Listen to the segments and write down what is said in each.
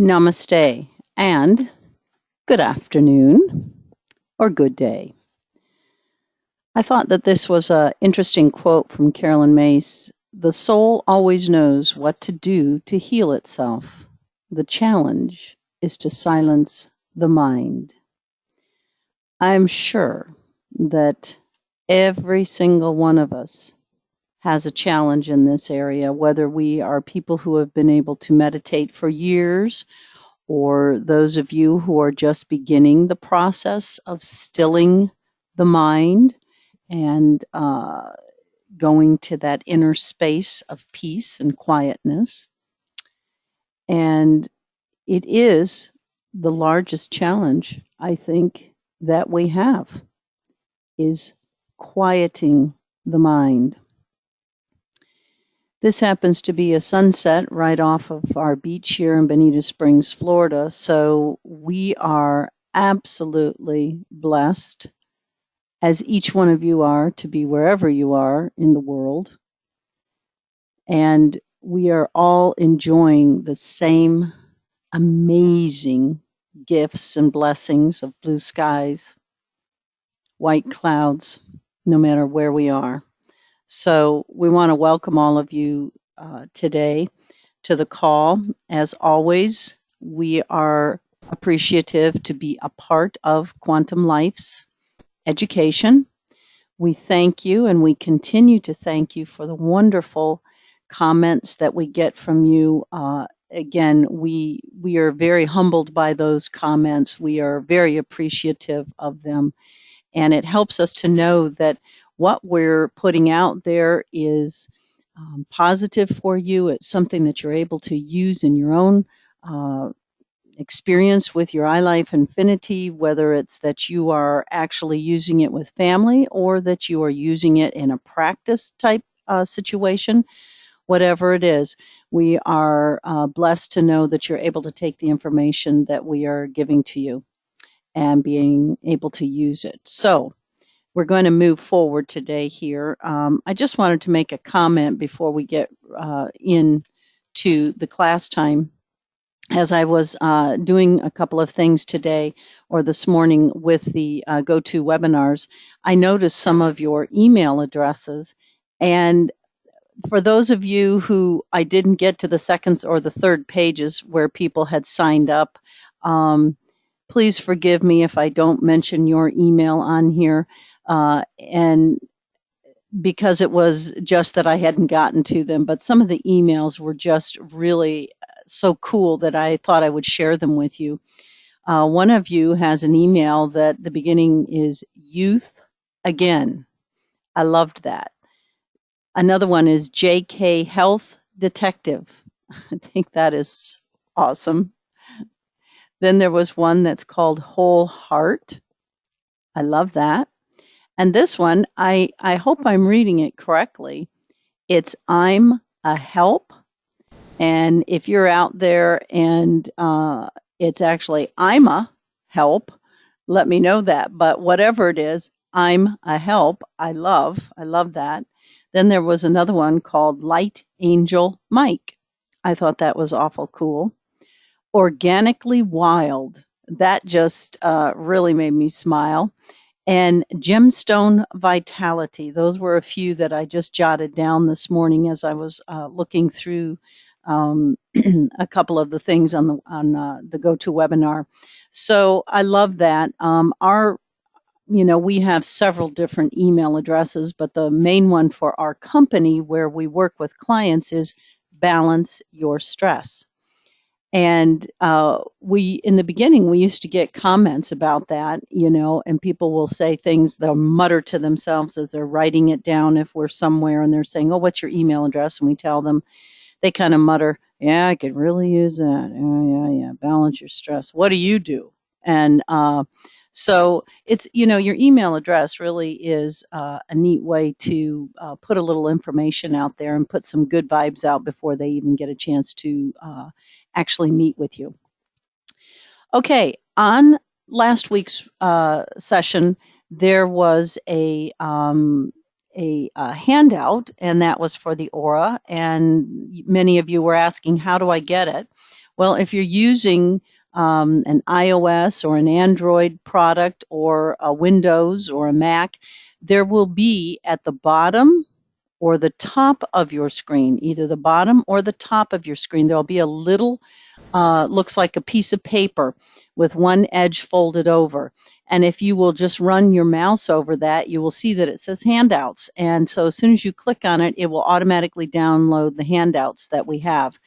Namaste and good afternoon or good day. I thought that this was an interesting quote from Carolyn Mace. The soul always knows what to do to heal itself. The challenge is to silence the mind. I'm sure that every single one of us has a challenge in this area, whether we are people who have been able to meditate for years or those of you who are just beginning the process of stilling the mind and going to that inner space of peace and quietness. And it is the largest challenge, I think, that we have, is quieting the mind. This happens to be a sunset right off of our beach here in Bonita Springs, Florida, so we are absolutely blessed, as each one of you are, to be wherever you are in the world. And we are all enjoying the same amazing gifts and blessings of blue skies, white clouds, no matter where we are. So we want to welcome all of you today to the call. As always, we are appreciative to be a part of Quantum Life's education. We thank you, and we continue to thank you for the wonderful comments that we get from you. Again, we are very humbled by those comments. We are very appreciative of them, and it helps us to know that what we're putting out there is positive for you. It's something that you're able to use in your own experience with your iLife Infinity, whether it's that you are actually using it with family or that you are using it in a practice type situation. Whatever it is, we are blessed to know that you're able to take the information that we are giving to you and being able to use it. So we're going to move forward today here. I just wanted to make a comment before we get into the class time. As I was doing a couple of things today or this morning with the go-to webinars, I noticed some of your email addresses. And for those of you who I didn't get to the second or the third pages where people had signed up, please forgive me if I don't mention your email on here. And because it was just that I hadn't gotten to them, but some of the emails were just really so cool that I thought I would share them with you. One of you has an email that the beginning is Youth Again. I loved that. Another one is JK Health Detective. I think that is awesome. Then there was one that's called Whole Heart. I love that. And this one, I hope I'm reading it correctly. It's I'm a Help. And if you're out there and it's actually I'm a Help, let me know that. But whatever it is, I'm a Help. I love that. Then there was another one called Light Angel Mike. I thought that was awful cool. Organically Wild. That just really made me smile. And Gemstone Vitality. Those were a few that I just jotted down this morning as I was looking through a couple of the things on the go-to webinar. So I love that. We have several different email addresses, but the main one for our company where we work with clients is Balance Your Stress. And in the beginning, we used to get comments about that, and people will say things, they'll mutter to themselves as they're writing it down if we're somewhere and they're saying, oh, what's your email address? And we tell them, they kind of mutter, yeah, I could really use that. Yeah, balance your stress. What do you do? And so it's, your email address really is a neat way to put a little information out there and put some good vibes out before they even get a chance to actually meet with you. Okay, on last week's session, there was a handout, and that was for the aura, and many of you were asking, how do I get it? Well, if you're using an iOS or an Android product or a Windows or a Mac, there will be at the bottom or the top of your screen, either the bottom or the top of your screen, there'll be a little, looks like a piece of paper with one edge folded over. And if you will just run your mouse over that, you will see that it says handouts. And so as soon as you click on it, it will automatically download the handouts that we have.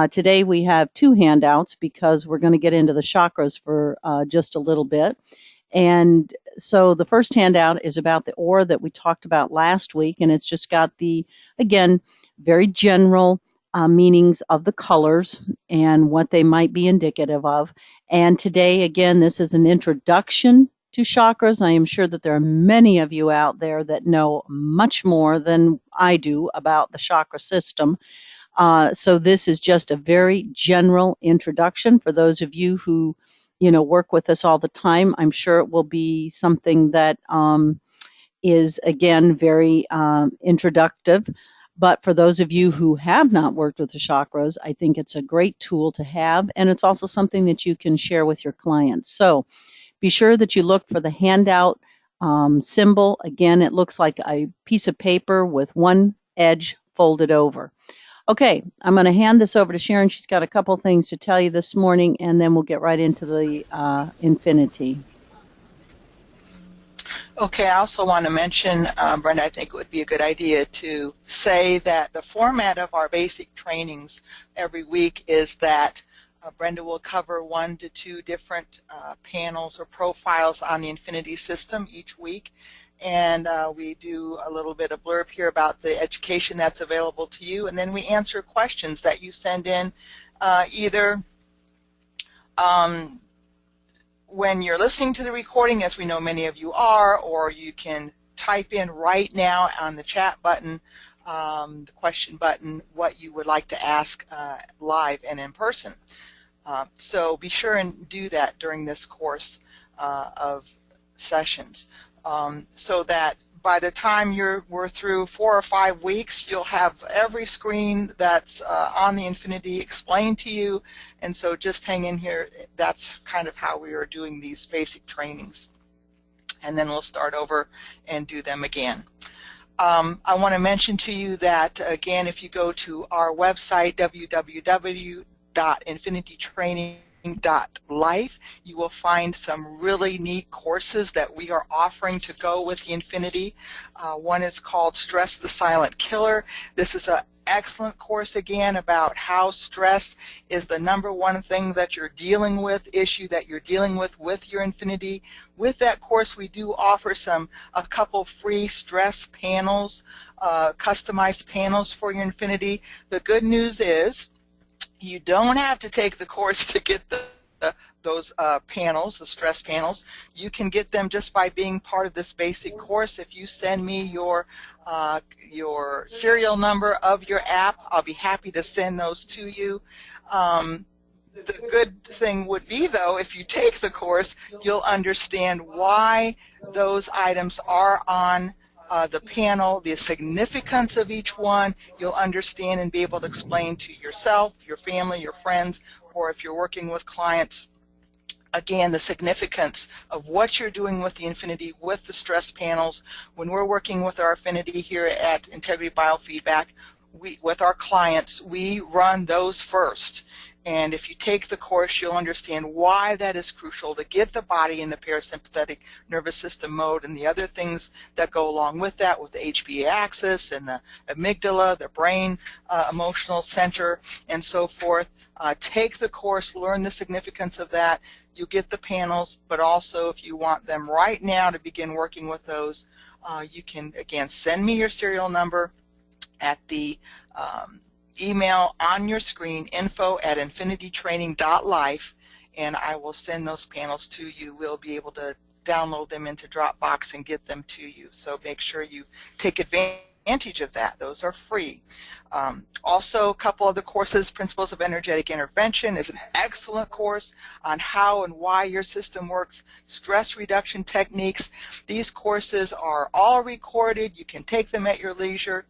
Today we have 2 handouts because we're going to get into the chakras for just a little bit. And so the first handout is about the aura that we talked about last week, and it's just got the, again, very general meanings of the colors and what they might be indicative of. And today, again, this is an introduction to chakras. I am sure that there are many of you out there that know much more than I do about the chakra system. So this is just a very general introduction for those of you who work with us all the time. I'm sure it will be something that is, again, very introductive. But for those of you who have not worked with the chakras, I think it's a great tool to have, and it's also something that you can share with your clients. So be sure that you look for the handout symbol. Again, it looks like a piece of paper with one edge folded over. Okay, I'm going to hand this over to Sharon. She's got a couple things to tell you this morning, and then we'll get right into the infinity. Okay, I also want to mention, Brenda, I think it would be a good idea to say that the format of our basic trainings every week is that Brenda will cover 1 to 2 different panels or profiles on the infinity system each week. And we do a little bit of blurb here about the education that's available to you, and then we answer questions that you send in either when you're listening to the recording, as we know many of you are, or you can type in right now on the chat button, the question button, what you would like to ask live and in person. So be sure and do that during this course of sessions, so that by the time we're through 4 or 5 weeks, you'll have every screen that's on the infinity explained to you. And so just hang in here. That's kind of how we are doing these basic trainings. And then we'll start over and do them again. I want to mention to you that, again, if you go to our website, www.infinitytraining.life, you will find some really neat courses that we are offering to go with the infinity. One is called Stress the Silent Killer. This is an excellent course, again, about how stress is the #1 thing that you're dealing with, issue that you're dealing with your infinity. With that course, we do offer a couple free stress panels, customized panels for your infinity. The good news is you don't have to take the course to get those panels, the stress panels. You can get them just by being part of this basic course. If you send me your serial number of your app, I'll be happy to send those to you. The good thing would be, though, if you take the course, you'll understand why those items are on the panel, the significance of each one. You'll understand and be able to explain to yourself, your family, your friends, or if you're working with clients, again, the significance of what you're doing with the infinity, with the stress panels. When we're working with our affinity here at Integrity Biofeedback, with our clients, we run those first. And if you take the course, you'll understand why that is crucial to get the body in the parasympathetic nervous system mode and the other things that go along with that, with the HPA axis and the amygdala, the brain emotional center, and so forth. Take the course, learn the significance of that. You get the panels, but also if you want them right now to begin working with those, you can, again, send me your serial number at the email on your screen, info@infinitytraining.life, and I will send those panels to you. We'll be able to download them into Dropbox and get them to you. So make sure you take advantage of that. Those are free. Also, a couple of the courses, Principles of Energetic Intervention is an excellent course on how and why your system works. Stress reduction techniques. These courses are all recorded. You can take them at your leisure.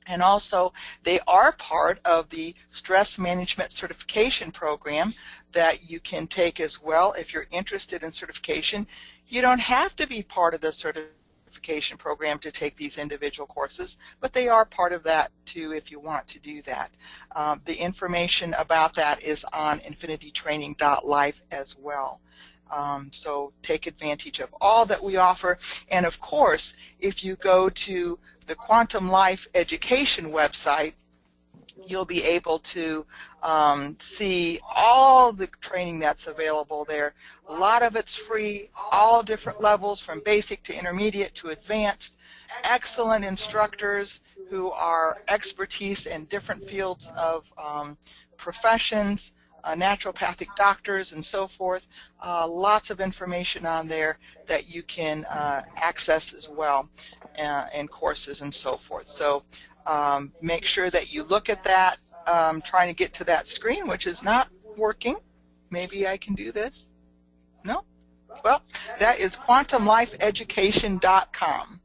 And also, they are part of the stress management certification program that you can take as well. If you're interested in certification, you don't have to be part of the certification program to take these individual courses, but they are part of that too if you want to do that. The information about that is on infinitytraining.life as well. So take advantage of all that we offer. And of course, if you go to the Quantum Life Education website, you'll be able to see all the training that's available there. A lot of it's free, all different levels from basic to intermediate to advanced. Excellent instructors who are expertise in different fields of professions, naturopathic doctors and so forth. Lots of information on there that you can access as well, and courses and so forth. So make sure that you look at that. Trying to get to that screen, which is not working. Maybe I can do this. No? Well, that is quantumlifeeducation.com.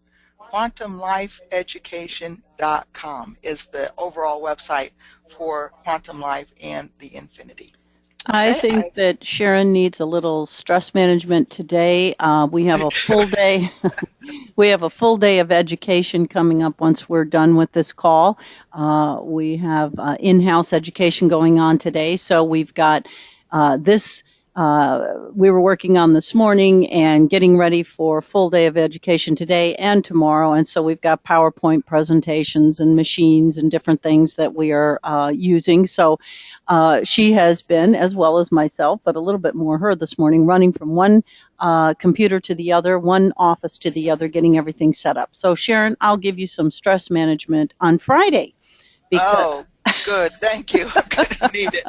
quantumlifeeducation.com is the overall website for Quantum Life and the Infinity. I think that Sharon needs a little stress management today. We have a full day. We have a full day of education coming up once we're done with this call. We have in-house education going on today. So we've got this. We were working on this morning and getting ready for a full day of education today and tomorrow. And so we've got PowerPoint presentations and machines and different things that we are using. So she has been, as well as myself, but a little bit more her this morning, running from one computer to the other, one office to the other, getting everything set up. So Sharon, I'll give you some stress management on Friday. Oh, good. Thank you. I'm going to need it.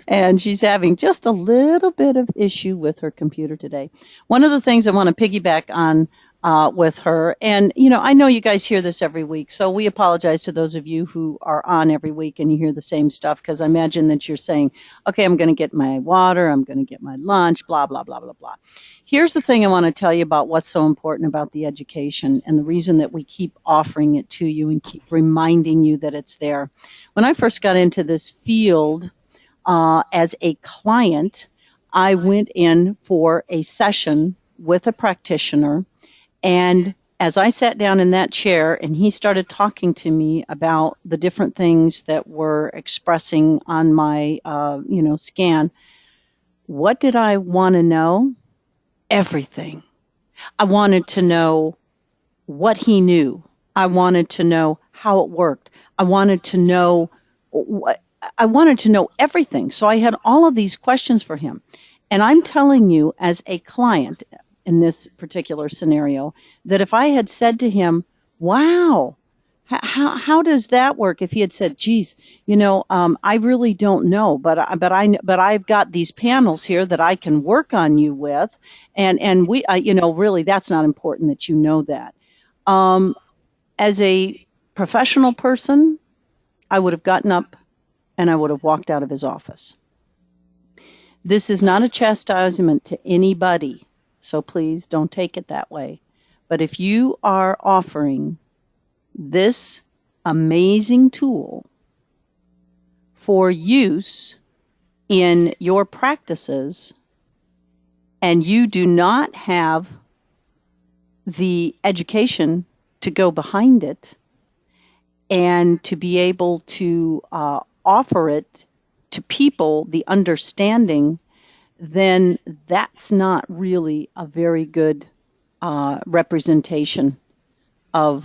And she's having just a little bit of issue with her computer today. One of the things I want to piggyback on with her, and I know you guys hear this every week, so we apologize to those of you who are on every week and you hear the same stuff, because I imagine that you're saying, okay, I'm going to get my water, I'm going to get my lunch, blah, blah, blah, blah, blah. Here's the thing I want to tell you about what's so important about the education and the reason that we keep offering it to you and keep reminding you that it's there. When I first got into this field, as a client, I went in for a session with a practitioner, and as I sat down in that chair and he started talking to me about the different things that were expressing on my scan, what did I want to know? Everything. I wanted to know what he knew. I wanted to know how it worked. I wanted to know everything. So I had all of these questions for him. And I'm telling you, as a client in this particular scenario, that if I had said to him, wow, how does that work? If he had said, geez, I really don't know, but I've got these panels here that I can work on you with. And we, really, that's not important that you know that. As a professional person, I would have gotten up and I would have walked out of his office. This is not a chastisement to anybody, so please don't take it that way. But if you are offering this amazing tool for use in your practices and you do not have the education to go behind it and to be able to offer it to people, the understanding, then that's not really a very good representation of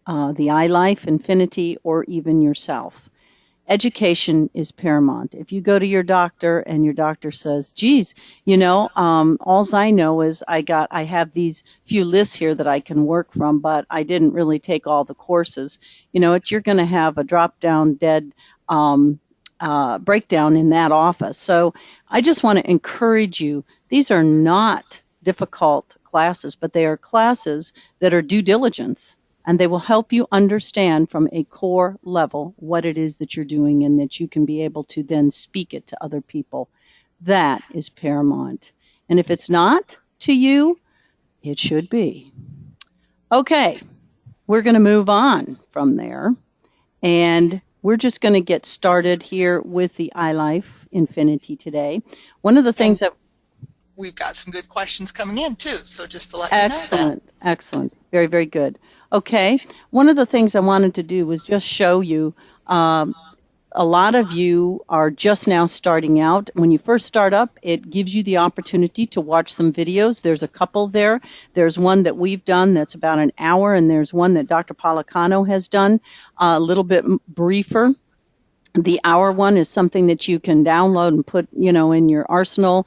the iLife, Infinity, or even yourself. Education is paramount. If you go to your doctor and your doctor says, geez, alls I know is I have these few lists here that I can work from, but I didn't really take all the courses. You're going to have a drop-down dead breakdown in that office. So I just want to encourage you. These are not difficult classes, but they are classes that are due diligence, and they will help you understand from a core level what it is that you're doing and that you can be able to then speak it to other people. That is paramount. And if it's not to you, it should be. Okay. we're going to move on from there. And we're just going to get started here with the iLife Infinity today. One of the things And that we've got some good questions coming in too, so just to let you know that. excellent, excellent, very, very good. Okay, one of the things I wanted to do was just show you. A lot of you are just now starting out. When you first start up, it gives you the opportunity to watch some videos. There's a couple there. There's one that we've done that's about an hour, and there's one that Dr. Policano has done, a little bit briefer. The hour one is something that you can download and put, in your arsenal,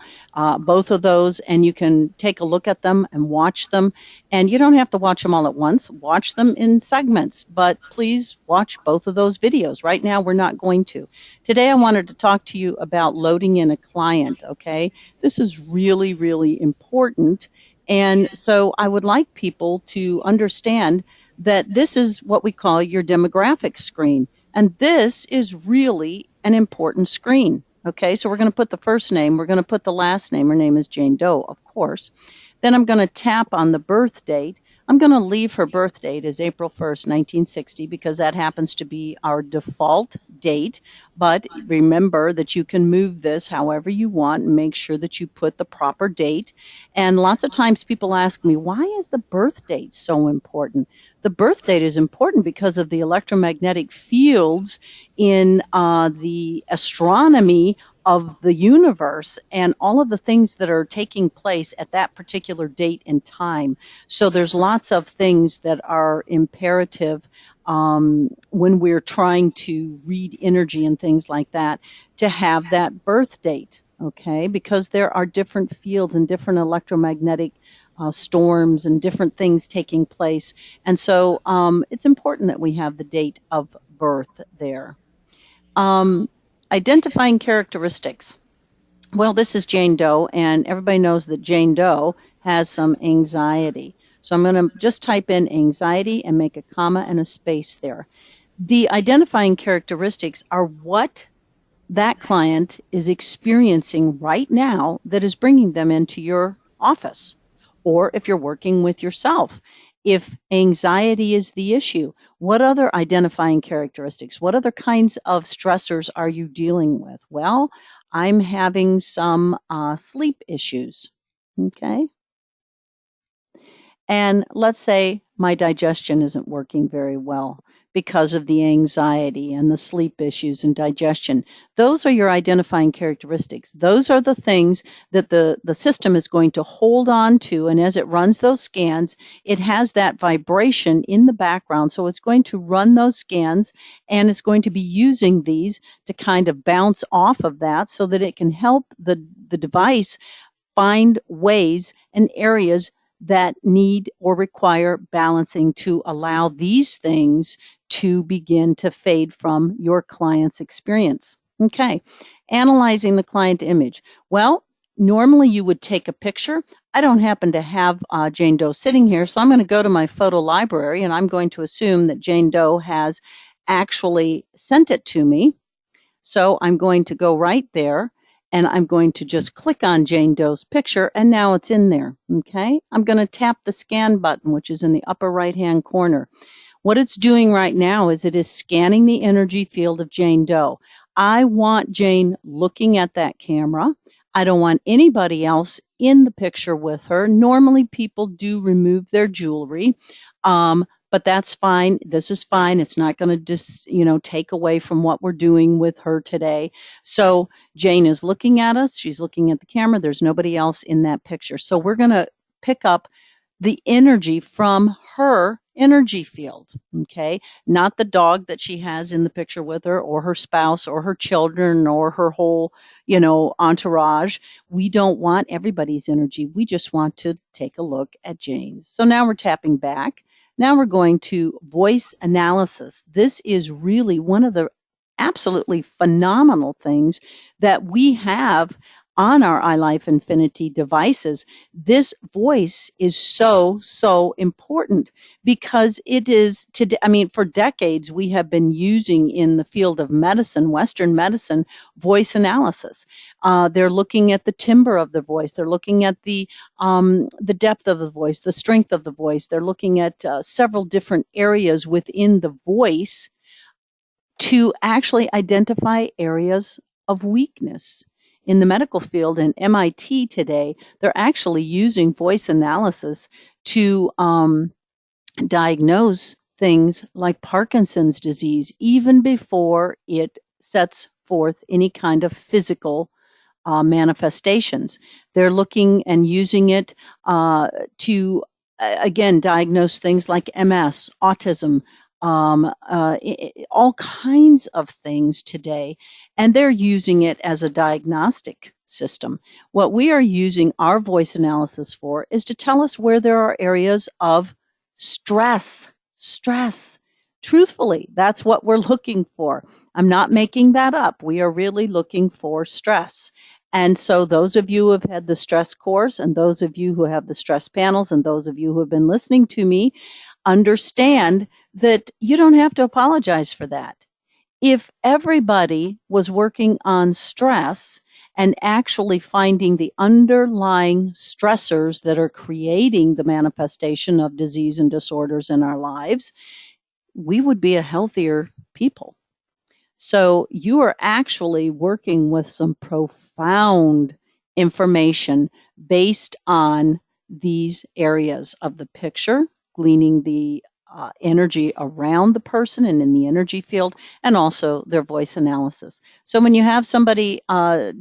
both of those, and you can take a look at them and watch them. And you don't have to watch them all at once. Watch them in segments, but please watch both of those videos. Right now, we're not going to. Today, I wanted to talk to you about loading in a client, okay? This is really, really important. And so I would like people to understand that this is what we call your demographic screen. And this is really an important screen. Okay, so we're going to put the first name, we're going to put the last name. Her name is Jane Doe, of course. Then I'm going to tap on the birth date. I'm going to leave her birth date as April 1st, 1960, because that happens to be our default date. But remember that you can move this however you want and make sure that you put the proper date. And lots of times people ask me, why is the birth date so important? The birth date is important because of the electromagnetic fields in the astronomy of the universe and all of the things that are taking place at that particular date and time. So there's lots of things that are imperative when we're trying to read energy and things like that, to have that birth date, okay? Because there are different fields and different electromagnetic storms and different things taking place. And so it's important that we have the date of birth there. Identifying characteristics. Well, this is Jane Doe, and everybody knows that Jane Doe has some anxiety. So I'm going to just type in anxiety and make a comma and a space there. The identifying characteristics are what that client is experiencing right now that is bringing them into your office. Or if you're working with yourself, if anxiety is the issue, what other identifying characteristics, what other kinds of stressors are you dealing with? Well, I'm having some sleep issues, okay? And let's say my digestion isn't working very well because of the anxiety and the sleep issues and digestion. Those are your identifying characteristics. Those are the things that the system is going to hold on to. And as it runs those scans, it has that vibration in the background. So it's going to run those scans and it's going to be using these to kind of bounce off of that so that it can help the device find ways and areas that need or require balancing to allow these things to begin to fade from your client's experience. Okay, analyzing the client image. Well, normally you would take a picture. I don't happen to have Jane Doe sitting here, so I'm going to go to my photo library and I'm going to assume that Jane Doe has actually sent it to me. So I'm going to go right there and I'm going to just click on Jane Doe's picture and now it's in there, okay? I'm going to tap the scan button, which is in the upper right-hand corner. What it's doing right now is it is scanning the energy field of Jane Doe. I want Jane looking at that camera. I don't want anybody else in the picture with her. Normally people do remove their jewelry. But that's fine. This is fine. It's not going to just, take away from what we're doing with her today. So Jane is looking at us. She's looking at the camera. There's nobody else in that picture. So we're going to pick up the energy from her energy field, okay? Not the dog that she has in the picture with her or her spouse or her children or her whole, entourage. We don't want everybody's energy. We just want to take a look at Jane's. So now we're tapping back. Now we're going to voice analysis. This is really one of the absolutely phenomenal things that we have on our iLife Infinity devices, this voice is so important because it is today. I mean, for decades, we have been using in the field of medicine, Western medicine, voice analysis. They're looking at the timbre of the voice. They're looking at the depth of the voice, the strength of the voice. They're looking at several different areas within the voice to actually identify areas of weakness. In the medical field, in MIT today, they're actually using voice analysis to diagnose things like Parkinson's disease even before it sets forth any kind of physical manifestations. They're looking and using it to, again, diagnose things like MS, autism, all kinds of things today. And they're using it as a diagnostic system. What we are using our voice analysis for is to tell us where there are areas of stress. Stress. Truthfully, that's what we're looking for. I'm not making that up. We are really looking for stress. And so those of you who have had the stress course, and those of you who have the stress panels, and those of you who have been listening to me, understand that you don't have to apologize for that. If everybody was working on stress and actually finding the underlying stressors that are creating the manifestation of disease and disorders in our lives, we would be a healthier people. So you are actually working with some profound information based on these areas of the picture, gleaning the energy around the person and in the energy field, and also their voice analysis. So when you have somebody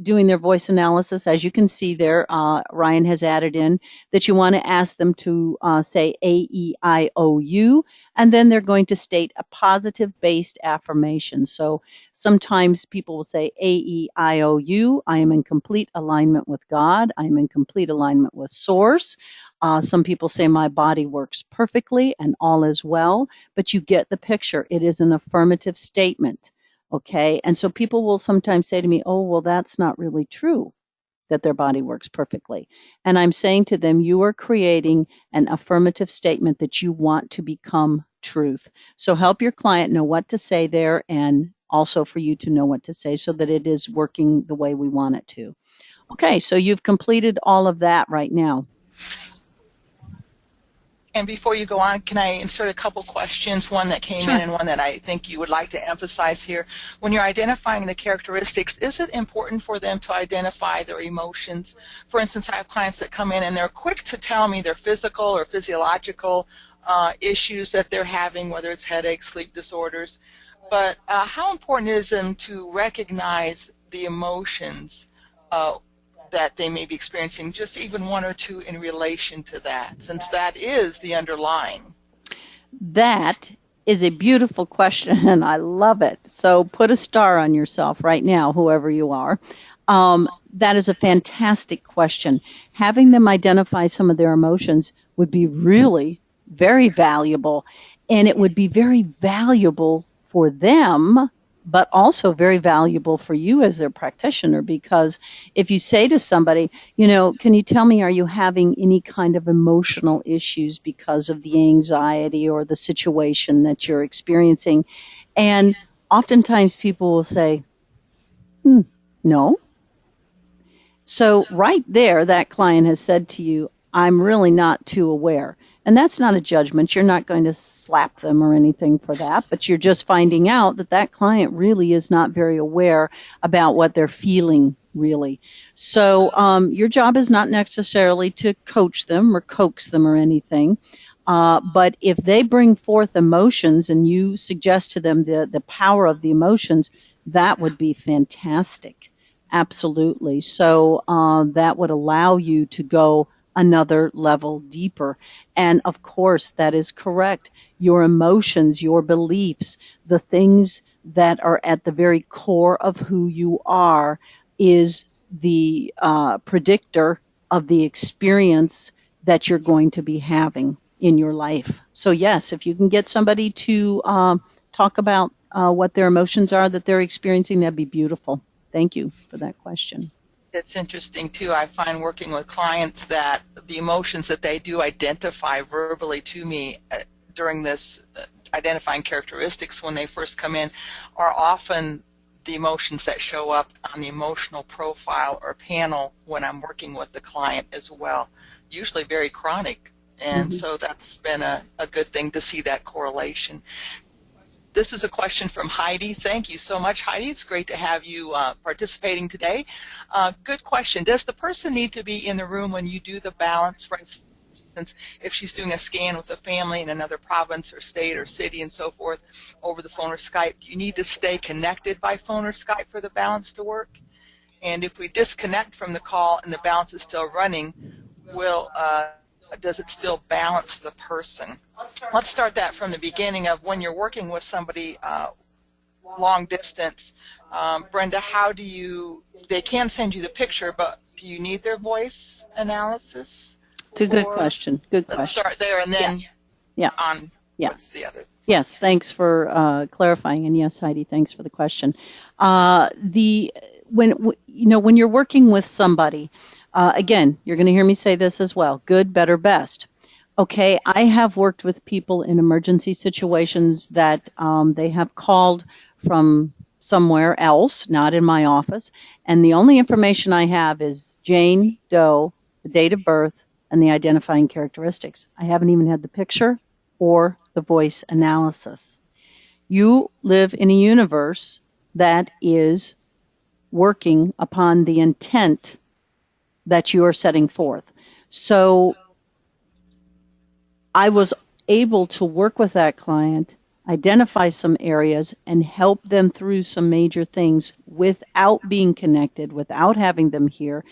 doing their voice analysis, as you can see there, Ryan has added in that you want to ask them to say AEIOU, and then they're going to state a positive-based affirmation. So sometimes people will say AEIOU, I am in complete alignment with God. I am in complete alignment with Source. Some people say my body works perfectly and all is well, but you get the picture. It is an affirmative statement, okay? And so people will sometimes say to me, oh, well, that's not really true that their body works perfectly. And I'm saying to them, you are creating an affirmative statement that you want to become truth. So help your client know what to say there, and also for you to know what to say so that it is working the way we want it to. Okay, so you've completed all of that right now. And before you go on, can I insert a couple questions, one that came Sure. in and one that I think you would like to emphasize here? When you're identifying the characteristics, is it important for them to identify their emotions? For instance, I have clients that come in and they're quick to tell me their physical or physiological issues that they're having, whether it's headaches, sleep disorders. But how important is it to recognize the emotions that they may be experiencing, just even one or two in relation to that, since that is the underlying? That is a beautiful question, and I love it. So put a star on yourself right now, whoever you are. That is a fantastic question. Having them identify some of their emotions would be really very valuable, and it would be very valuable for them, but also very valuable for you as their practitioner, because if you say to somebody, can you tell me, are you having any kind of emotional issues because of the anxiety or the situation that you're experiencing? And oftentimes people will say, no. So right there, that client has said to you, I'm really not too aware. And that's not a judgment. You're not going to slap them or anything for that, but you're just finding out that that client really is not very aware about what they're feeling, really. So your job is not necessarily to coach them or coax them or anything. But if they bring forth emotions and you suggest to them the power of the emotions, that would be fantastic. Absolutely. So that would allow you to go another level deeper. And of course, that is correct. Your emotions, your beliefs, the things that are at the very core of who you are is the predictor of the experience that you're going to be having in your life. So yes, if you can get somebody to talk about what their emotions are that they're experiencing, that'd be beautiful. Thank you for that question. It's interesting too. I find working with clients that the emotions that they do identify verbally to me during this identifying characteristics when they first come in are often the emotions that show up on the emotional profile or panel when I'm working with the client as well, usually very chronic. And Mm-hmm. so that's been a good thing to see that correlation. This is a question from Heidi. Thank you so much, Heidi. It's great to have you participating today. Good question. Does the person need to be in the room when you do the balance? For instance, if she's doing a scan with a family in another province or state or city and so forth over the phone or Skype, do you need to stay connected by phone or Skype for the balance to work? And if we disconnect from the call and the balance is still running, does it still balance the person? Let's start that from the beginning of when you're working with somebody long distance. Brenda, how do you, they can send you the picture, but do you need their voice analysis? It's a good question. Good Let's question. start there and then Yeah. on Yeah. with the other. Yes, thanks for clarifying, and yes, Heidi, thanks for the question. When you're working with somebody, again, you're going to hear me say this as well: good, better, best. Okay, I have worked with people in emergency situations that they have called from somewhere else, not in my office, and the only information I have is Jane Doe, the date of birth, and the identifying characteristics. I haven't even had the picture or the voice analysis. You live in a universe that is working upon the intent that you are setting forth. So I was able to work with that client, identify some areas, and help them through some major things without being connected, without having them here.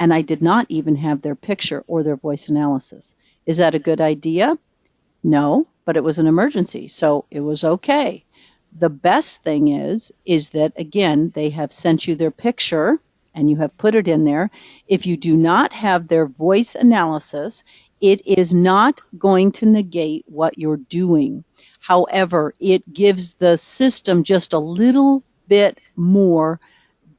And I did not even have their picture or their voice analysis. Is that a good idea? No, but it was an emergency, so it was okay. The best thing is that, again, they have sent you their picture and you have put it in there. If you do not have their voice analysis, it is not going to negate what you're doing. However, it gives the system just a little bit more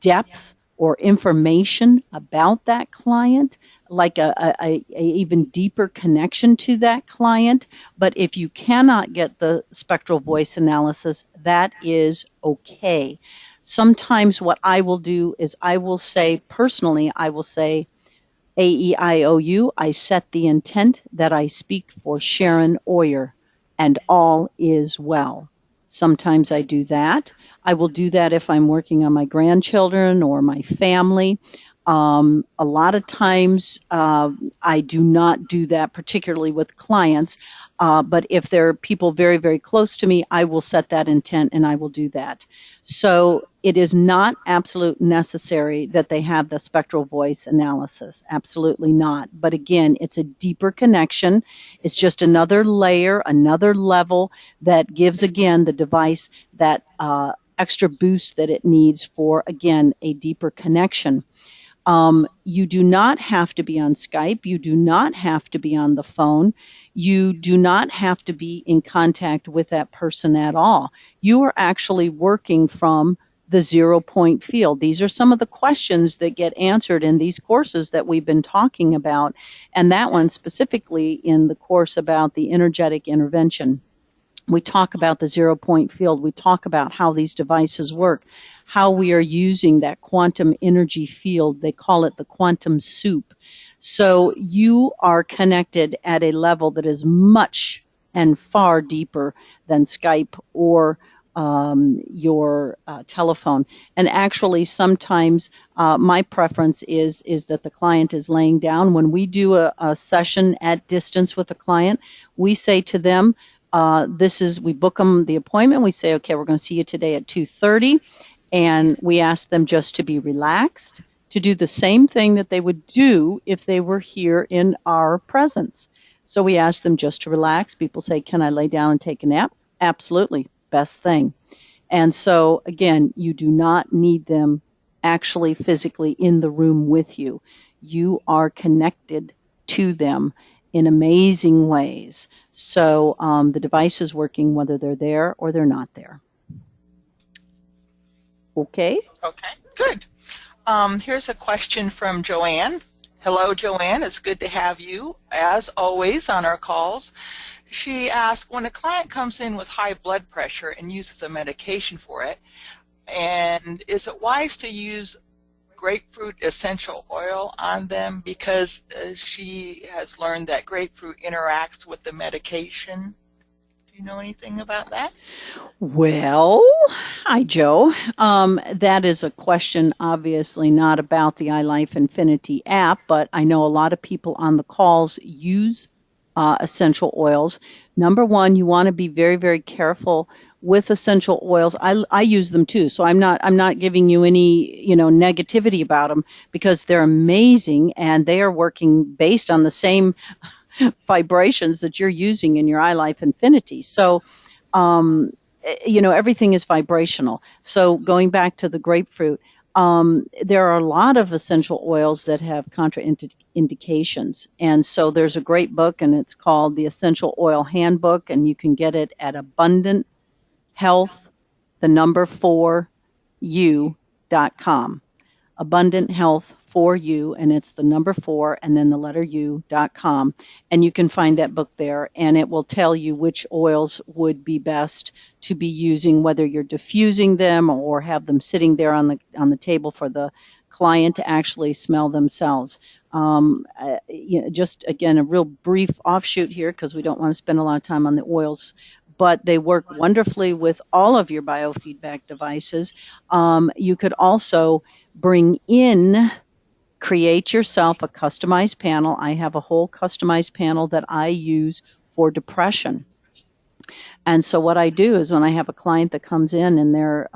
depth or information about that client, like a even deeper connection to that client. But if you cannot get the spectral voice analysis, that is okay. Sometimes what I will do is I will say, personally, I will say, AEIOU, I set the intent that I speak for Sharon Oyer, and all is well. Sometimes I do that. I will do that if I'm working on my grandchildren or my family. A lot of times I do not do that, particularly with clients. But if there are people very, very close to me, I will set that intent and I will do that. So it is not absolute necessary that they have the spectral voice analysis. Absolutely not. But again, it's a deeper connection. It's just another layer, another level that gives, again, the device that extra boost that it needs for, again, a deeper connection. You do not have to be on Skype. You do not have to be on the phone. You do not have to be in contact with that person at all. You are actually working from the 0-point field. These are some of the questions that get answered in these courses that we've been talking about, and that one specifically in the course about the energetic intervention. We talk about the 0-point field. We talk about how these devices work, how we are using that quantum energy field. They call it the quantum soup. So you are connected at a level that is much and far deeper than Skype or your telephone. And actually, sometimes my preference is that the client is laying down. When we do a session at distance with a client, we say to them, we book them the appointment. We say, okay, we're going to see you today at 2:30. And we ask them just to be relaxed, to do the same thing that they would do if they were here in our presence. So we ask them just to relax. People say, can I lay down and take a nap? Absolutely. Best thing. And so, again, you do not need them actually physically in the room with you. You are connected to them in amazing ways. So the device is working whether they're there or they're not there. Okay? Okay, good. Here's a question from Joanne. Hello, Joanne. It's good to have you, as always, on our calls. She asked, when a client comes in with high blood pressure and uses a medication for it, and is it wise to use grapefruit essential oil on them because she has learned that grapefruit interacts with the medication? Do you know anything about that? Well, hi, Joe. That is a question, obviously, not about the iLife Infinity app, but I know a lot of people on the calls use essential oils. Number one, you want to be very, very careful with essential oils. I use them too, so I'm not giving you any negativity about them because they're amazing and they are working based on the same vibrations that you're using in your iLife Infinity. So um, everything is vibrational. So going back to the grapefruit, there are a lot of essential oils that have contraindications. And so there's a great book, and it's called The Essential Oil Handbook, and you can get it at Abundant Health, the number 4u.com. Abundant Health for You, and it's the number 4 and then the letter U.com. And you can find that book there, and it will tell you which oils would be best to be using, whether you're diffusing them or have them sitting there on the table for the client to actually smell themselves. Just again, a real brief offshoot here because we don't want to spend a lot of time on the oils, but they work wonderfully with all of your biofeedback devices. You could also create yourself a customized panel. I have a whole customized panel that I use for depression. And so what I do is when I have a client that comes in and they're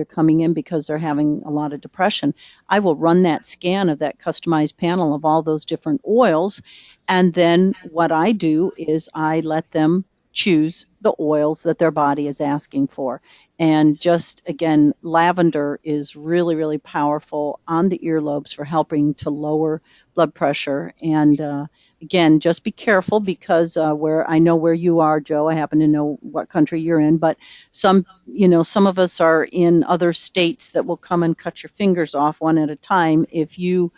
coming in because they're having a lot of depression, I will run that scan of that customized panel of all those different oils. And then what I do is I let them choose the oils that their body is asking for. And just again, lavender is really, really powerful on the earlobes for helping to lower blood pressure. And again, just be careful because where I know where you are, Joe, I happen to know what country you're in, but some of us are in other states that will come and cut your fingers off one at a time if you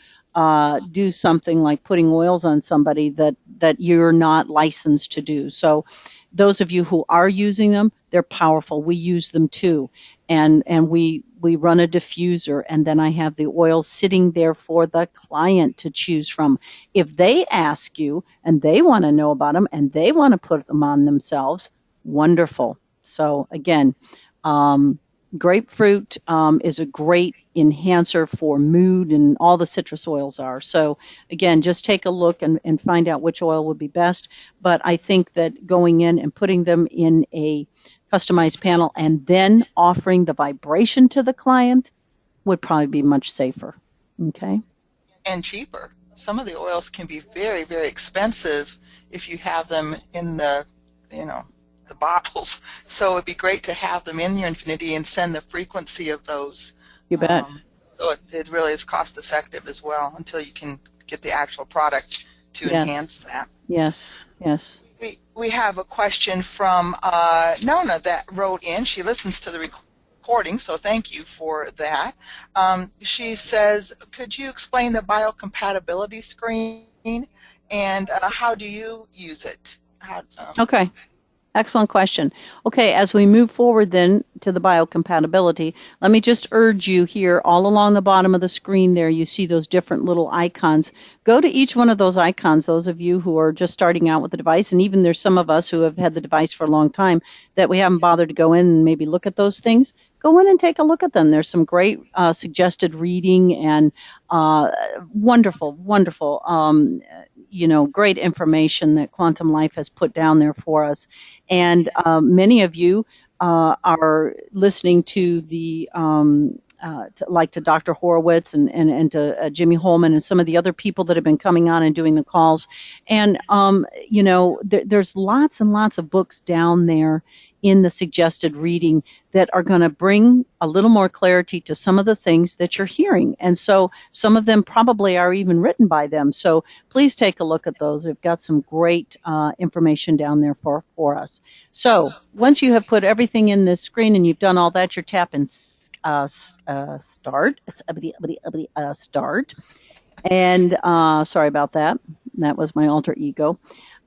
do something like putting oils on somebody that you're not licensed to do. So those of you who are using them, they're powerful. We use them too. And we run a diffuser, and then I have the oils sitting there for the client to choose from. If they ask you and they want to know about them and they want to put them on themselves, wonderful. So again, grapefruit is a great enhancer for mood, and all the citrus oils are. So again, just take a look and find out which oil would be best. But I think that going in and putting them in a customized panel and then offering the vibration to the client would probably be much safer. Okay. And cheaper. Some of the oils can be very, very expensive if you have them in the bottles. So it'd be great to have them in your Infinity and send the frequency of those. You bet. So it really is cost effective as well until you can get the actual product to enhance that. Yes, yes. We have a question from Nona that wrote in. She listens to the recording, so thank you for that. She says, could you explain the biocompatibility screen and how do you use it? Okay. Excellent question. Okay, as we move forward then to the biocompatibility, let me just urge you here, all along the bottom of the screen there, you see those different little icons. Go to each one of those icons, those of you who are just starting out with the device, and even there's some of us who have had the device for a long time that we haven't bothered to go in and maybe look at those things. Go in and take a look at them. There's some great suggested reading and wonderful, great information that Quantum Life has put down there for us. And many of you are listening to the to Dr. Horowitz and to Jimmy Holman and some of the other people that have been coming on and doing the calls. And there's lots and lots of books down there in the suggested reading that are going to bring a little more clarity to some of the things that you're hearing. And so some of them probably are even written by them. So please take a look at those. We've got some great information down there for us. So once you have put everything in this screen and you've done all that, you're tapping start. And sorry about that. That was my alter ego.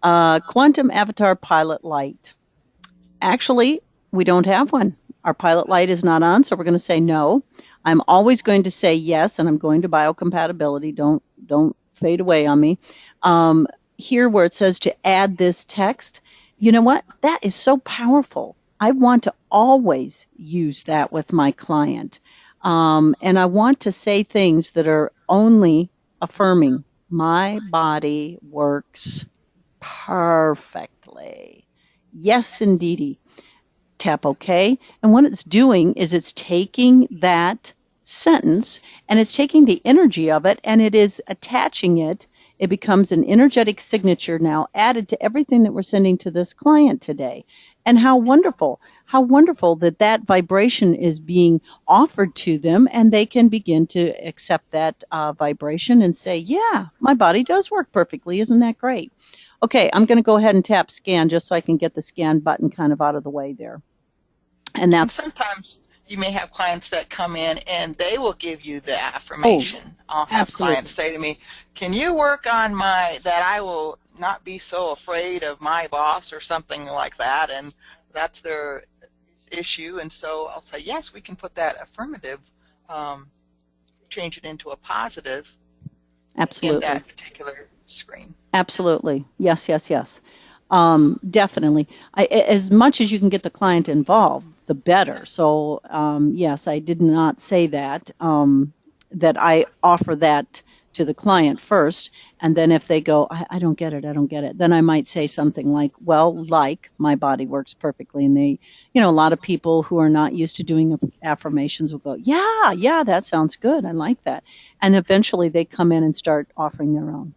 Quantum Avatar Pilot Light. Actually, we don't have one. Our pilot light is not on, so we're going to say no. I'm always going to say yes, and I'm going to biocompatibility. Don't fade away on me. Here where it says to add this text, you know what? That is so powerful. I want to always use that with my client. And I want to say things that are only affirming. My body works perfectly. Yes, indeedy. Tap OK. And what it's doing is it's taking that sentence and it's taking the energy of it and it is attaching it. It becomes an energetic signature now added to everything that we're sending to this client today. And how wonderful that that vibration is being offered to them and they can begin to accept that vibration and say, yeah, my body does work perfectly. Isn't that great? Okay, I'm going to go ahead and tap scan just so I can get the scan button kind of out of the way there. And And that's sometimes you may have clients that come in and they will give you the affirmation. I'll have absolutely. clients say to me, can you work on that I will not be so afraid of my boss or something like that? And that's their issue. And so I'll say, yes, we can put that affirmative, change it into a positive in Absolutely. that particular screen. Absolutely. Yes, yes, yes. Definitely. As much as you can get the client involved, the better. So, yes, I did not say that, that I offer that to the client first. And then if they go, I don't get it, then I might say something like, well, like my body works perfectly. And they, a lot of people who are not used to doing affirmations will go, yeah, that sounds good. I like that. And eventually they come in and start offering their own.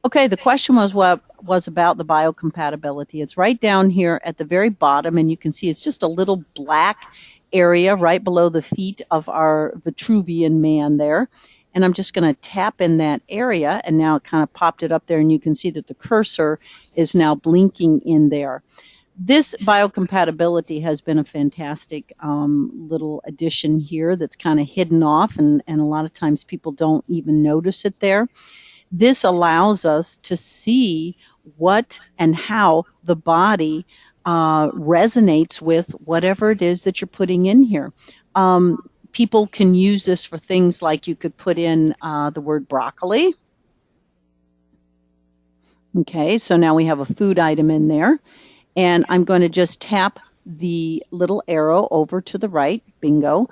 Okay, the question was what was about the biocompatibility. It's right down here at the very bottom, and you can see it's just a little black area right below the feet of our Vitruvian man there. And I'm just going to tap in that area, and now it kind of popped it up there, and you can see that the cursor is now blinking in there. This biocompatibility has been a fantastic little addition here that's kind of hidden off, and a lot of times people don't even notice it there. This allows us to see what and how the body resonates with whatever it is that you're putting in here. People can use this for things like you could put in the word broccoli. Okay, so now we have a food item in there. And I'm going to just tap the little arrow over to the right, bingo,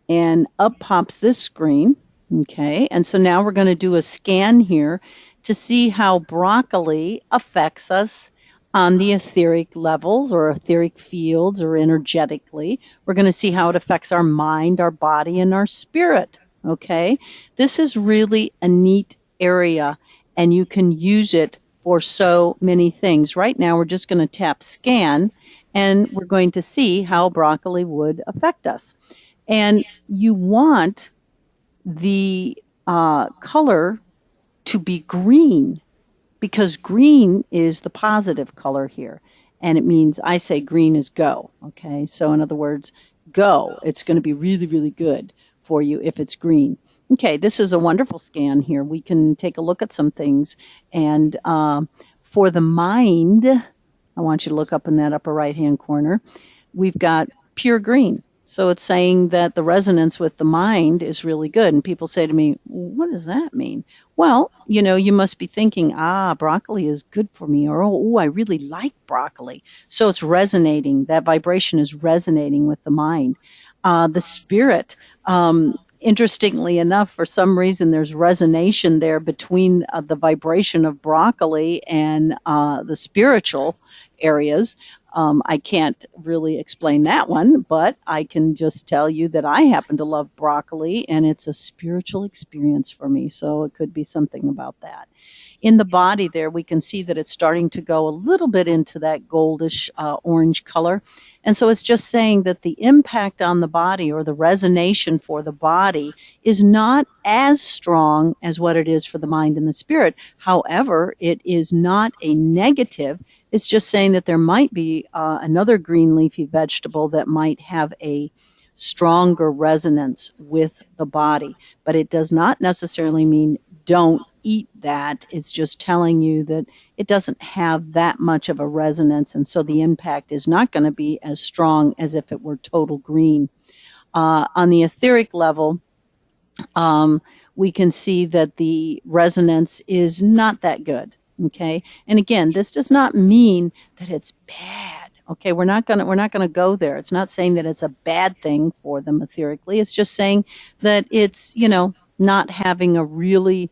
and up pops this screen. Okay, and so now we're going to do a scan here to see how broccoli affects us on the etheric levels or etheric fields or energetically. We're going to see how it affects our mind, our body, and our spirit. Okay, this is really a neat area, and you can use it for so many things. Right now, we're just going to tap scan, and we're going to see how broccoli would affect us. And you want the color to be green because green is the positive color here. And it means I say green is go. Okay, so in other words, go. It's going to be really, really good for you if it's green. Okay, this is a wonderful scan here. We can take a look at some things. And for the mind, I want you to look up in that upper right-hand corner. We've got pure green. So it's saying that the resonance with the mind is really good. And people say to me, what does that mean? Well, you must be thinking, broccoli is good for me, or, oh, I really like broccoli. So it's resonating. That vibration is resonating with the mind. The spirit, interestingly enough, for some reason, there's resonation there between the vibration of broccoli and the spiritual areas. I can't really explain that one, but I can just tell you that I happen to love broccoli, and it's a spiritual experience for me, so it could be something about that. In the body there, we can see that it's starting to go a little bit into that goldish orange color. And so it's just saying that the impact on the body or the resonation for the body is not as strong as what it is for the mind and the spirit. However, it is not a negative. It's just saying that there might be another green leafy vegetable that might have a stronger resonance with the body. But it does not necessarily mean don't eat that. It's just telling you that it doesn't have that much of a resonance, and so the impact is not going to be as strong as if it were total green. On the etheric level, we can see that the resonance is not that good. Okay, and again, this does not mean that it's bad. Okay, we're not gonna go there. It's not saying that it's a bad thing for them etherically. It's just saying that it's not having a really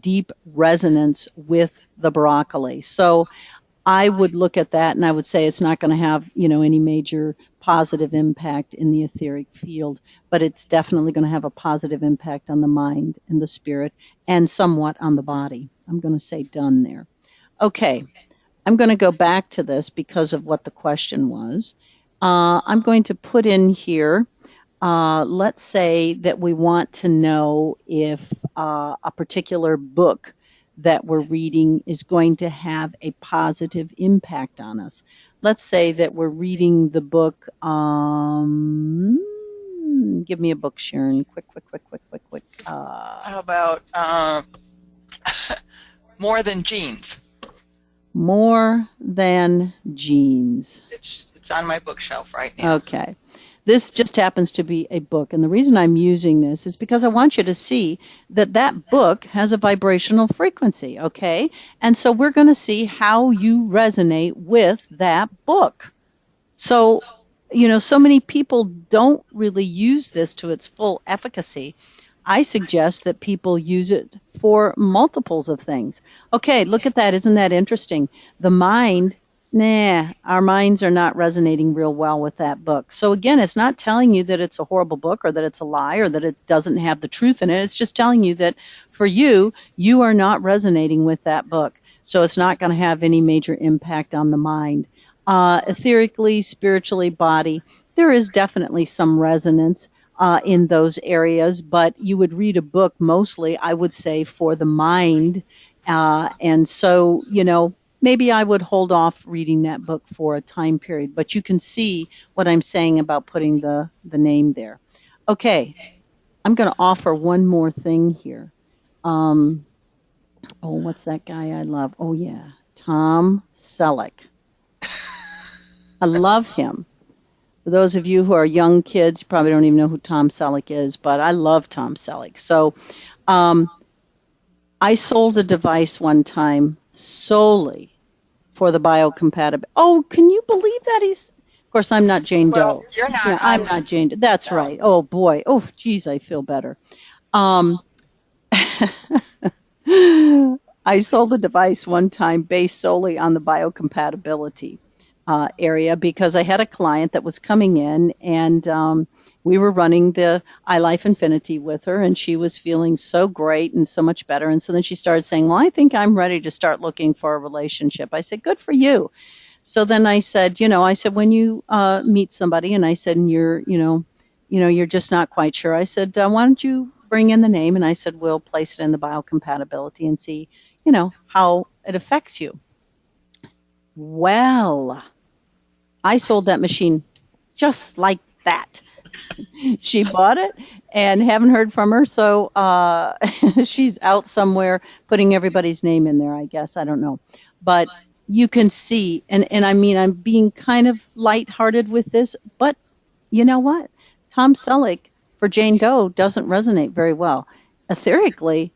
deep resonance with the broccoli. So I would look at that and I would say it's not going to have, any major positive impact in the etheric field, but it's definitely going to have a positive impact on the mind and the spirit and somewhat on the body. I'm going to say done there. Okay, I'm going to go back to this because of what the question was. I'm going to put in here, let's say that we want to know if a particular book that we're reading is going to have a positive impact on us. Let's say that we're reading the book, give me a book, Sharon, quick. How about More Than Jeans? More Than Jeans. It's on my bookshelf right now. Okay. This just happens to be a book, and the reason I'm using this is because I want you to see that that book has a vibrational frequency, okay? And so we're going to see how you resonate with that book. So, so many people don't really use this to its full efficacy. I suggest that people use it for multiples of things. Okay, look at that. Isn't that interesting? The mind, our minds are not resonating real well with that book. So again, it's not telling you that it's a horrible book or that it's a lie or that it doesn't have the truth in it. It's just telling you that for you, you are not resonating with that book. So it's not going to have any major impact on the mind. Etherically, spiritually, body, there is definitely some resonance in those areas, but you would read a book mostly, I would say, for the mind. And so, maybe I would hold off reading that book for a time period, but you can see what I'm saying about putting the name there. Okay, I'm going to offer one more thing here. What's that guy I love? Oh, yeah, Tom Selleck. I love him. For those of you who are young kids, you probably don't even know who Tom Selleck is, but I love Tom Selleck. So I sold a device one time solely for the biocompatibility. Oh, can you believe that? Of course, I'm not Jane Doe. Well, you're not. Yeah, I'm not Jane Doe. That's No. right. Oh, boy. Oh, geez, I feel better. I sold a device one time based solely on the biocompatibility area because I had a client that was coming in and we were running the iLife Infinity with her and she was feeling so great and so much better. And so then she started saying, well, I think I'm ready to start looking for a relationship. I said, good for you. So then I said, when you meet somebody and I said, and you're just not quite sure. I said, why don't you bring in the name? And I said, we'll place it in the biocompatibility and see, how it affects you. Well, I sold that machine just like that. She bought it and haven't heard from her, so she's out somewhere putting everybody's name in there, I guess. I don't know. But you can see, and I mean, I'm being kind of lighthearted with this, but you know what? Tom Selleck for Jane Doe doesn't resonate very well. Etherically,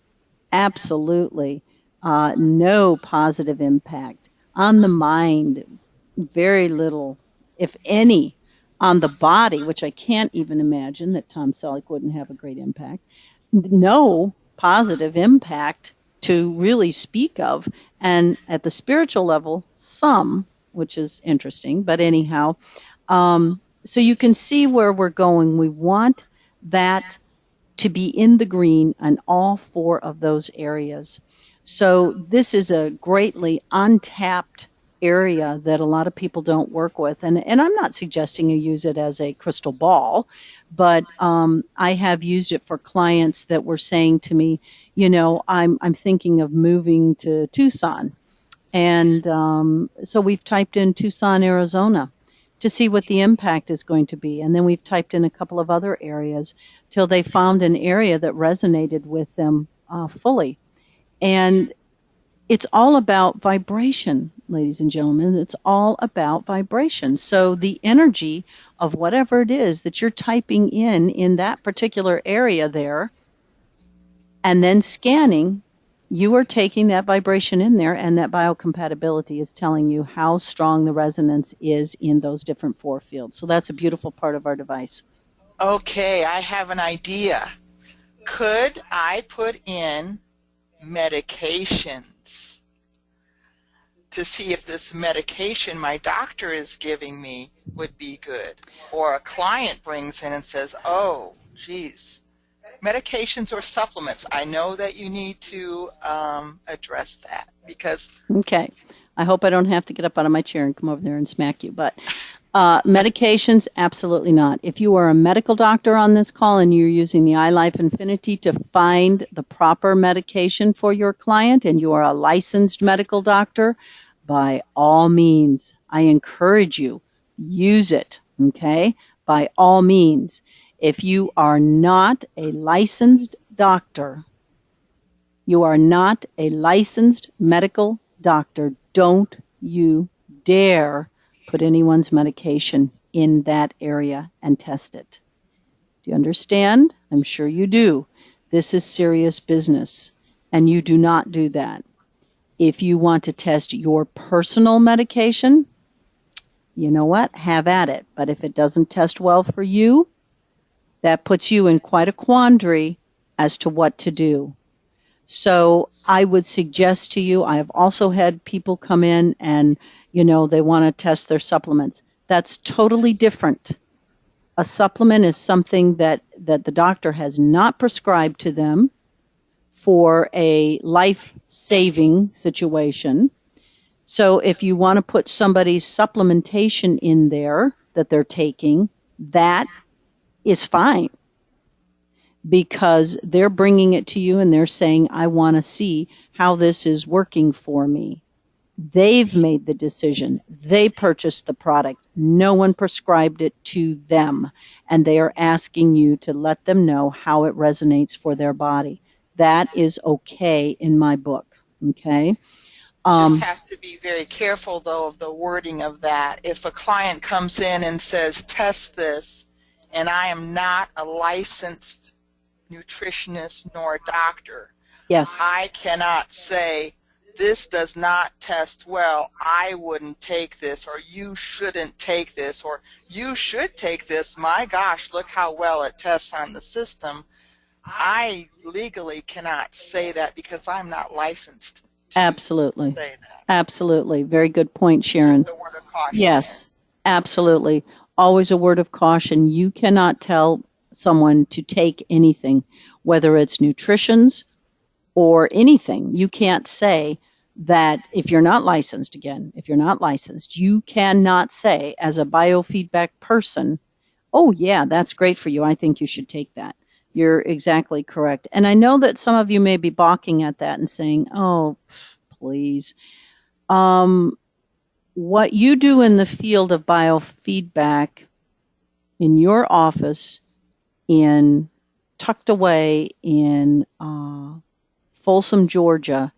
absolutely no positive impact. On the mind, very little, if any. On the body, which I can't even imagine that Tom Selleck wouldn't have a great impact. No positive impact to really speak of. And at the spiritual level, some, which is interesting. But anyhow, so you can see where we're going. We want that to be in the green on all four of those areas. So this is a greatly untapped area that a lot of people don't work with. And I'm not suggesting you use it as a crystal ball, but I have used it for clients that were saying to me, I'm thinking of moving to Tucson. And so we've typed in Tucson, Arizona. to see what the impact is going to be. And then we've typed in a couple of other areas till they found an area that resonated with them fully. And it's all about vibration, ladies and gentlemen. It's all about vibration. So the energy of whatever it is that you're typing in that particular area there, and then scanning, you are taking that vibration in there, and that biocompatibility is telling you how strong the resonance is in those different 4 fields. So that's a beautiful part of our device. Okay, I have an idea. Could I put in medications to see if this medication my doctor is giving me would be good? Or a client brings in and says, oh, geez, medications or supplements. I know that you need to address that because... Okay. I hope I don't have to get up out of my chair and come over there and smack you, but medications, absolutely not. If you are a medical doctor on this call and you're using the iLife Infinity to find the proper medication for your client and you are a licensed medical doctor, by all means, I encourage you, use it, okay? By all means. If you are not a licensed doctor, you are not a licensed medical doctor, don't you dare put anyone's medication in that area and test it. Do you understand? I'm sure you do. This is serious business, and you do not do that. If you want to test your personal medication, you know what? Have at it. But if it doesn't test well for you, that puts you in quite a quandary as to what to do. So I would suggest to you, I have also had people come in and, they want to test their supplements. That's totally different. A supplement is something that the doctor has not prescribed to them for a life-saving situation. So if you want to put somebody's supplementation in there that they're taking, that is fine, because they're bringing it to you and they're saying, I want to see how this is working for me. They've made the decision. They purchased the product. No one prescribed it to them. And they are asking you to let them know how it resonates for their body. That is okay in my book. Okay? Just have to be very careful, though, of the wording of that. If a client comes in and says, test this, and I am not a licensed nutritionist nor a doctor, yes, I cannot say, this does not test well, I wouldn't take this, or you shouldn't take this, or you should take this, my gosh, look how well it tests on the system. I legally cannot say that because I'm not licensed to absolutely say that. Absolutely. Very good point, Sharon. The word of caution. Yes, absolutely. Always a word of caution. You cannot tell someone to take anything, whether it's nutritions or anything. You can't say that if you're not licensed, you cannot say as a biofeedback person, oh yeah, that's great for you, I think you should take that. You're exactly correct. And I know that some of you may be balking at that and saying, oh, please. What you do in the field of biofeedback in your office, tucked away in Folsom, Georgia,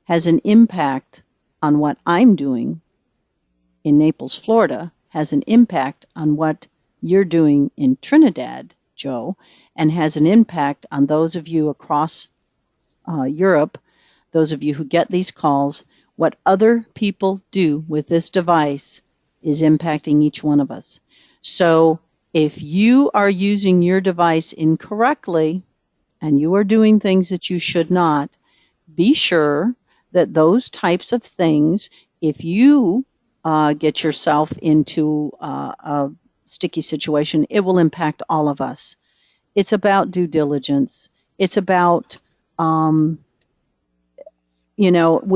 has an impact on what I'm doing in Naples, Florida, has an impact on what you're doing in Trinidad, Joe, and has an impact on those of you across Europe, those of you who get these calls. What other people do with this device is impacting each one of us. So if you are using your device incorrectly and you are doing things that you should not, be sure that those types of things, if you get yourself into a sticky situation, it will impact all of us. It's about due diligence. It's about, we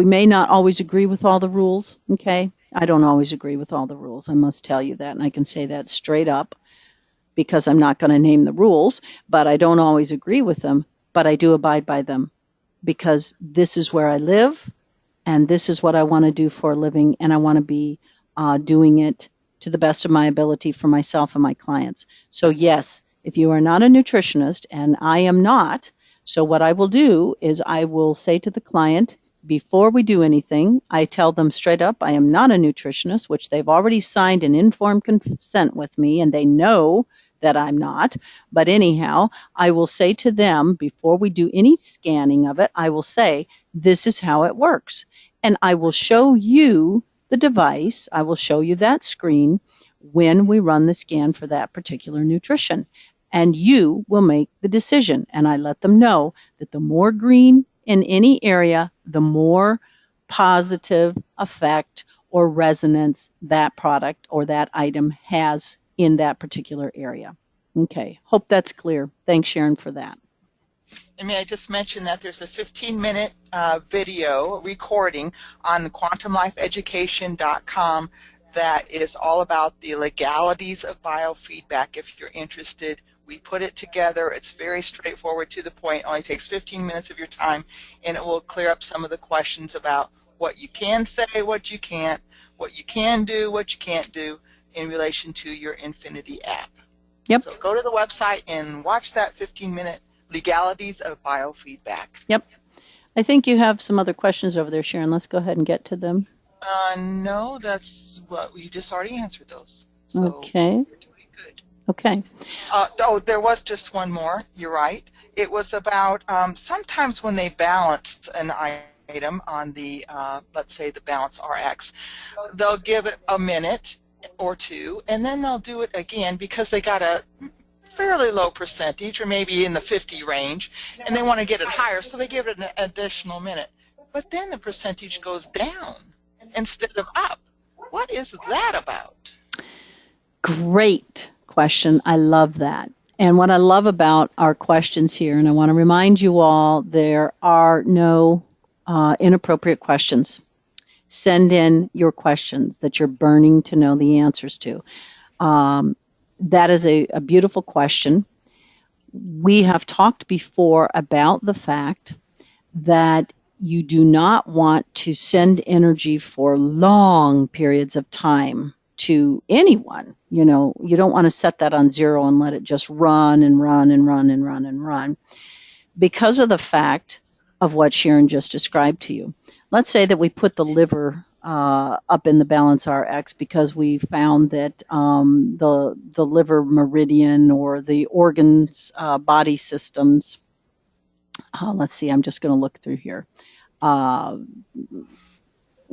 may not always agree with all the rules, okay? I don't always agree with all the rules. I must tell you that, and I can say that straight up because I'm not going to name the rules, but I don't always agree with them, but I do abide by them because this is where I live and this is what I want to do for a living, and I want to be doing it to the best of my ability for myself and my clients. So yes, if you are not a nutritionist, and I am not, so what I will do is I will say to the client, before we do anything, I tell them straight up, I am not a nutritionist, which they've already signed an informed consent with me, and they know that I'm not. But anyhow, I will say to them, before we do any scanning of it, I will say, this is how it works. And I will show you the device, I will show you that screen when we run the scan for that particular nutrition. And you will make the decision. And I let them know that the more green in any area, the more positive effect or resonance that product or that item has in that particular area. Okay, hope that's clear. Thanks, Sharon, for that. And may I just mention that there's a 15-minute video recording on quantumlifeeducation.com that is all about the legalities of biofeedback. If you're interested, we put it together. It's very straightforward, to the point. It only takes 15 minutes of your time, and it will clear up some of the questions about what you can say, what you can't, what you can do, what you can't do in relation to your Infinity app. Yep. So go to the website and watch that 15-minute legalities of biofeedback. Yep. I think you have some other questions over there, Sharon. Let's go ahead and get to them. No, that's what we just already answered those. So okay. You're doing good. Okay. Oh, there was just one more. You're right. It was about sometimes when they balance an item on the, let's say the Balance RX, they'll give it a minute or two, and then they'll do it again because they got a fairly low percentage, or maybe in the 50 range, and they want to get it higher, so they give it an additional minute. But then the percentage goes down instead of up. What is that about? Great question. I love that. And what I love about our questions here, and I want to remind you all, there are no inappropriate questions. Send in your questions that you're burning to know the answers to. That is a beautiful question. We have talked before about the fact that you do not want to send energy for long periods of time to anyone. You know, you don't want to set that on zero and let it just run and run and run and run and run, because of the fact of what Sharon just described to you. Let's say that we put the liver up in the Balance RX because we found that the liver meridian or the organs, body systems. Let's see, I'm just going to look through here.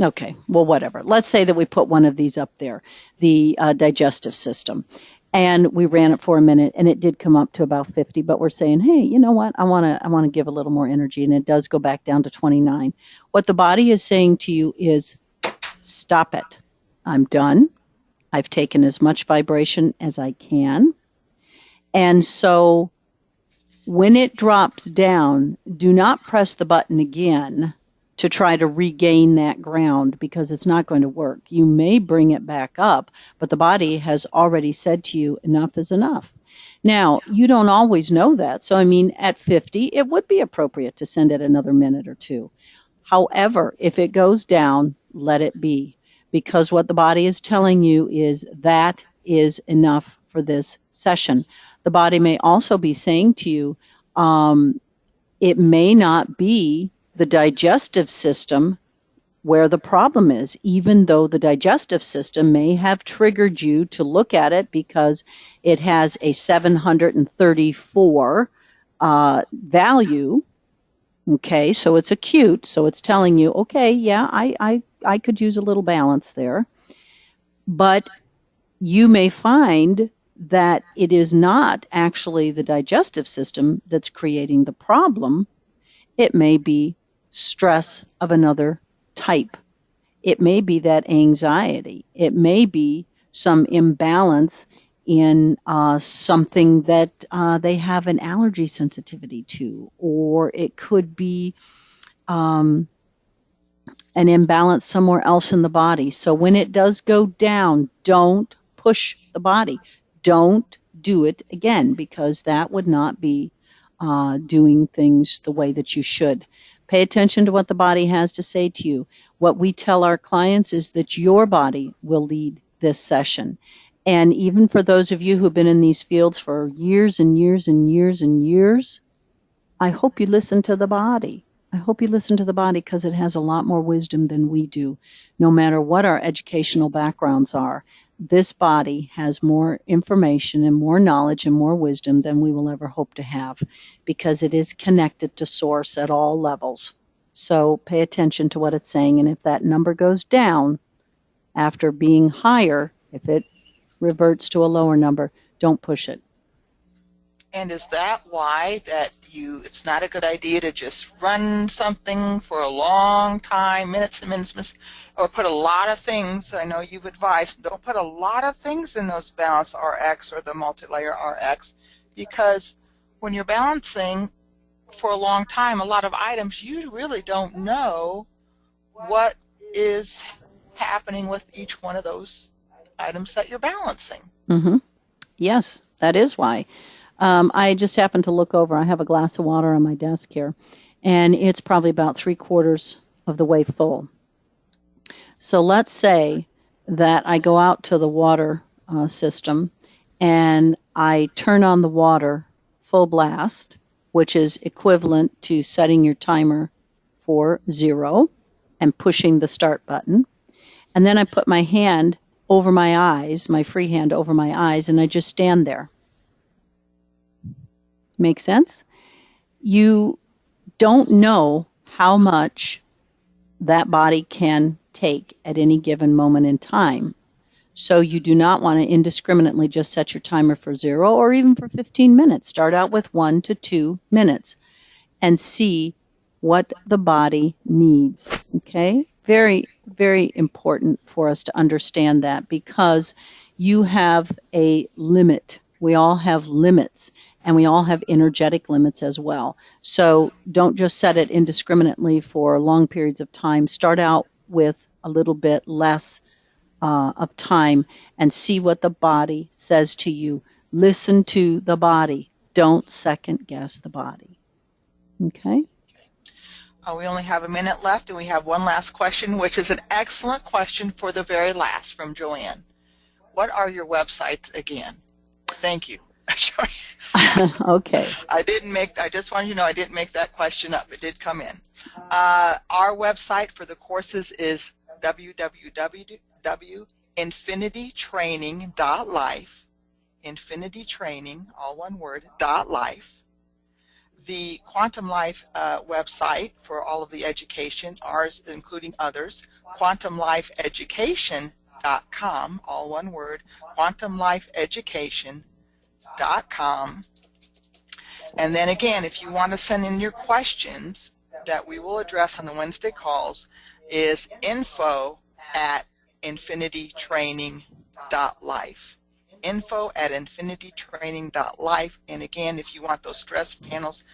Okay, well, whatever. Let's say that we put one of these up there, the digestive system, and we ran it for a minute, and it did come up to about 50. But we're saying, hey, you know what? I want to give a little more energy, and it does go back down to 29. What the body is saying to you is, stop it. I'm done. I've taken as much vibration as I can, and so when it drops down, do not press the button again to try to regain that ground, because it's not going to work. You may bring it back up, but the body has already said to you, enough is enough. Now, you don't always know that. So, I mean, at 50, it would be appropriate to send it another minute or two. However, if it goes down, let it be, because what the body is telling you is that is enough for this session. The body may also be saying to you, it may not be the digestive system where the problem is, even though the digestive system may have triggered you to look at it because it has a 734 value. Okay, so it's acute, so it's telling you, okay, yeah, I could use a little balance there. But you may find that it is not actually the digestive system that's creating the problem. It may be stress of another type. It may be that anxiety. It may be some imbalance in something that they have an allergy sensitivity to, or it could be an imbalance somewhere else in the body. So when it does go down, don't push the body. Don't do it again, because that would not be doing things the way that you should. Pay attention to what the body has to say to you. What we tell our clients is that your body will lead this session. And even for those of you who've been in these fields for years and years and years and years, I hope you listen to the body. I hope you listen to the body because it has a lot more wisdom than we do. No matter what our educational backgrounds are, this body has more information and more knowledge and more wisdom than we will ever hope to have because it is connected to source at all levels. So pay attention to what it's saying. And if that number goes down after being higher, if it reverts to a lower number, don't push it. And is that why that it's not a good idea to just run something for a long time, minutes and minutes, or put a lot of things? I know you've advised, don't put a lot of things in those balance RX or the multi-layer RX, because when you're balancing for a long time, a lot of items, you really don't know what is happening with each one of those items that you're balancing. Mm-hmm. Yes, that is why. I just happened to look over. I have a glass of water on my desk here, and it's probably about 3/4 of the way full. So let's say that I go out to the water system and I turn on the water full blast, which is equivalent to setting your timer for 0 and pushing the start button. And then I put my hand over my eyes, my free hand over my eyes, and I just stand there. Make sense? You don't know how much that body can take at any given moment in time. So you do not want to indiscriminately just set your timer for 0 or even for 15 minutes. Start out with 1 to 2 minutes and see what the body needs. Okay? Very, very important for us to understand that because you have a limit. We all have limits, and we all have energetic limits as well. So don't just set it indiscriminately for long periods of time. Start out with a little bit less of time and see what the body says to you. Listen to the body. Don't second guess the body. Okay? We only have a minute left, and we have one last question, which is an excellent question for the very last from Joanne. What are your websites again? Thank you. Okay. I just wanted you to know I didn't make that question up. It did come in. Our website for the courses is www.infinitytraining.life. Infinitytraining, all one word, .life. The Quantum Life website for all of the education, ours including others, quantumlifeeducation.com, all one word, quantumlifeeducation.com. And then again, if you want to send in your questions that we will address on the Wednesday calls, is info@infinitytraining.life. info@infinitytraining.life. And again, if you want those stress panels,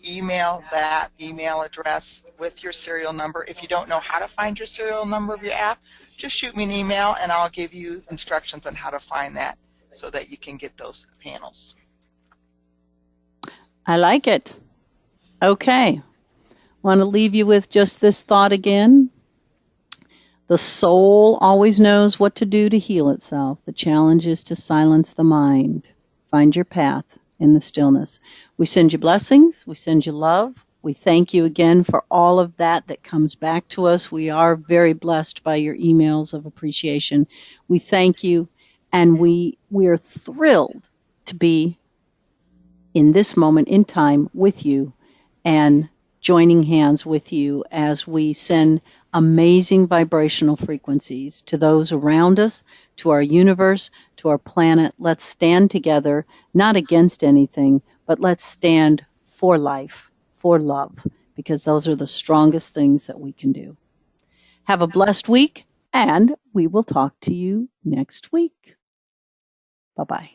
email that email address with your serial number. If you don't know how to find your serial number of your app, just shoot me an email and I'll give you instructions on how to find that so that you can get those panels. I like it. Okay. Want to leave you with just this thought again. The soul always knows what to do to heal itself. The challenge is to silence the mind. Find your path in the stillness. We send you blessings. We send you love. We thank you again for all of that comes back to us. We are very blessed by your emails of appreciation. We thank you, and we are thrilled to be in this moment in time with you and joining hands with you as we send amazing vibrational frequencies to those around us, to our universe, to our planet. Let's stand together, not against anything, but let's stand for life, for love, because those are the strongest things that we can do. Have a blessed week, and we will talk to you next week. Bye-bye.